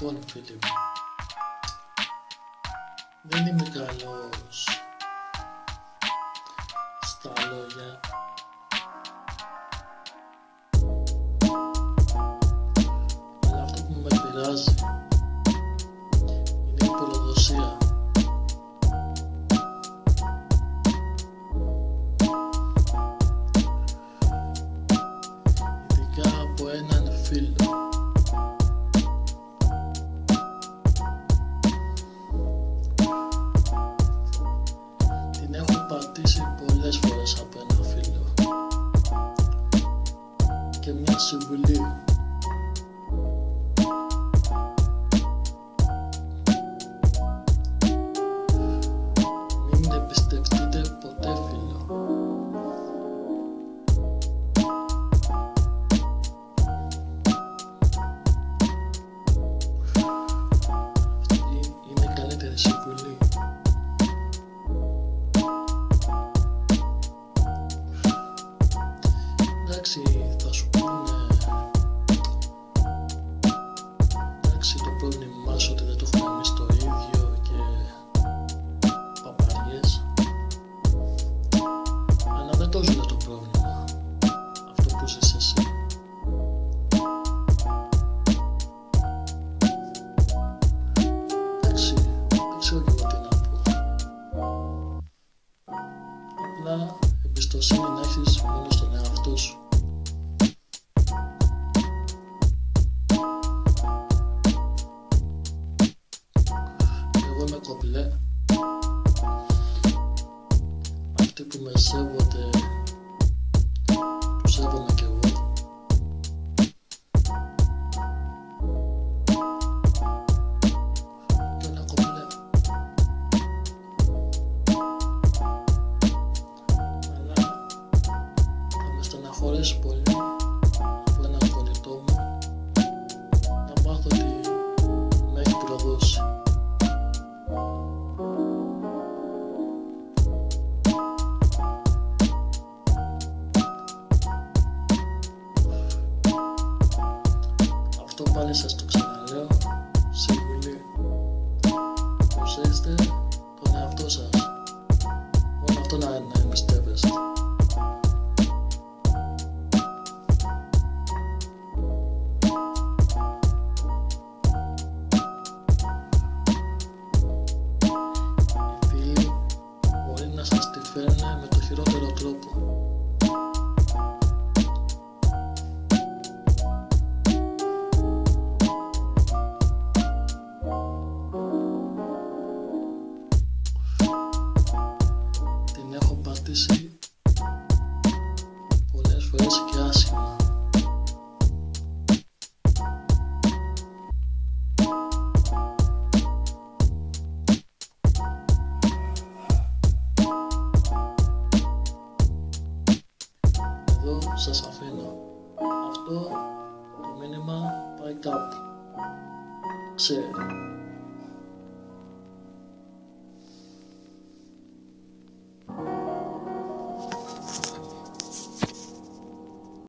Λοιπόν, φίλοι μου, δεν είμαι καλός στα λόγια, αλλά αυτό που με πειράζει είναι η προδοσία. Ειδικά από έναν φίλο. Την έχω πατήσει πολλές φορές από ένα φίλο. Και μια συμβουλή: μην εμπιστευτείτε ποτέ φίλο. Αυτή είναι η καλύτερη συμβουλή. Εντάξει, θα σου πούνε, εντάξει, το πρόβλημά σου ότι δεν το έχουμε εμείς το ίδιο και παπαριές, αλλά δεν το ζουν το πρόβλημα αυτό που ζεις εσύ. Εντάξει, δεν ξέρω και εγώ τι να πω. Απλά εμπιστοσύνη να έχεις μόνο στον εαυτό σου. Εγώ είμαι κομπλέ. Αυτοί που με σέβονται, τους σέβομαι κι εγώ. Κι όλα κομπλέ. Αλλά θα με στεναχωρέσει πολύ από έναν κολλητό μου να μάθω ότι με έχει προδώσει. Αυτό πάλι σας το ξαναλέω, συμβουλή: προσέξτε τον εαυτό σας, μόνο αυτό να εμπιστεύεστε. Οι φίλοι μπορεί να σας τη φέρνουν με το χειρότερο τρόπο. Την έχω πατήσει πολλές φορές και άσχημα. Εδώ σας αφήνω. Αυτό το μήνυμα πάει κάπου. Ξέρετε.